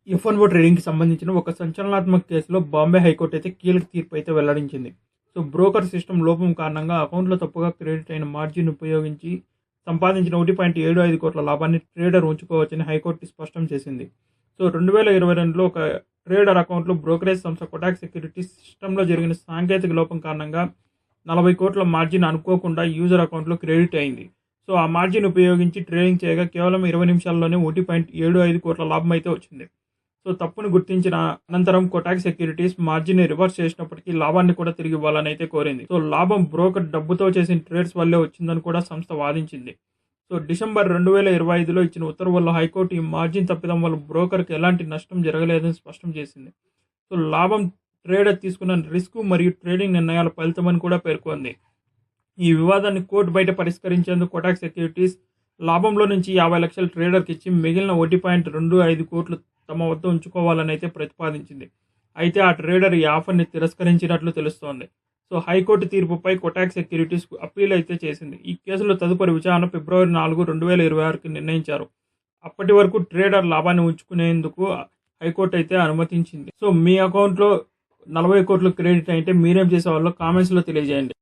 F1 ట్రేడింగ్‌కి సంబంధించిన ఒక సంచలనాత్మక కేసులో బాంబే హైకోర్టు అయితే కీలక తీర్పు అయితే వెల్లడించింది. సో, బ్రోకర్ సిస్టమ్ లోపం కారణంగా అకౌంట్‌లో తప్పుగా క్రెడిట్ అయిన మార్జిన్ ఉపయోగించి సంపాదించిన 1.75 కోట్ల లాభాన్ని ట్రేడర్ ఉంచుకోవచ్చని హైకోర్టు స్పష్టం చేసింది. సో, 2022లో ఒక ట్రేడర్ అకౌంట్‌లో బ్రోకరేజ్ సంస్థ కొటాక్ సెక్యూరిటీస్ సిస్టమ్‌లో జరిగిన సాంకేతిక లోపం కారణంగా 40 కోట్ల మార్జిన్ అనుకోకుండా యూజర్ అకౌంట్‌లో క్రెడిట్ అయింది. సో, ఆ మార్జిన్ ఉపయోగించి ట్రేడింగ్ చేయగా కేవలం 20 నిమిషాల్లోనే 1.75 కోట్ల లాభం అయితే వచ్చింది. సో, తప్పును గుర్తించిన అనంతరం కొటాక్ సెక్యూరిటీస్ మార్జిన్ని రివర్స్ చేసినప్పటికీ లాభాన్ని కూడా తిరిగి ఇవ్వాలని అయితే కోరింది. సో, లాభం బ్రోకర్ డబ్బుతో చేసిన ట్రేడ్స్ వల్లే వచ్చిందని కూడా సంస్థ వాదించింది. సో, డిసెంబర్ 2025లో ఇచ్చిన ఉత్తర్వుల్లో హైకోర్టు ఈ మార్జిన్ తప్పిదం వల్ల బ్రోకర్కి ఎలాంటి నష్టం జరగలేదని స్పష్టం చేసింది. సో, లాభం ట్రేడర్ తీసుకున్న రిస్క్ మరియు ట్రేడింగ్ నిర్ణయాల ఫలితమని కూడా పేర్కొంది. ఈ వివాదాన్ని కోర్టు బయట పరిష్కరించేందుకు కొటాక్ సెక్యూరిటీస్ లాభంలో నుంచి 50 లక్షలు ట్రేడర్కి ఇచ్చి మిగిలిన 1.25 కోట్లు తమ వద్ద ఉంచుకోవాలని అయితే ప్రతిపాదించింది. అయితే ఆ ట్రేడర్ ఈ ఆఫర్ని తిరస్కరించినట్లు తెలుస్తోంది. సో, హైకోర్టు తీర్పుపై కొటాక్ సెక్యూరిటీస్ అప్పీల్ అయితే చేసింది. ఈ కేసులో తదుపరి విచారణ ఫిబ్రవరి 4, 2026కి నిర్ణయించారు. అప్పటి వరకు ట్రేడర్ లాభాన్ని ఉంచుకునేందుకు హైకోర్టు అయితే అనుమతించింది. సో, మీ అకౌంట్లో 40 కోట్లు క్రెడిట్ అయితే మీరేం చేసేవాళ్ళో కామెంట్స్లో తెలియజేయండి.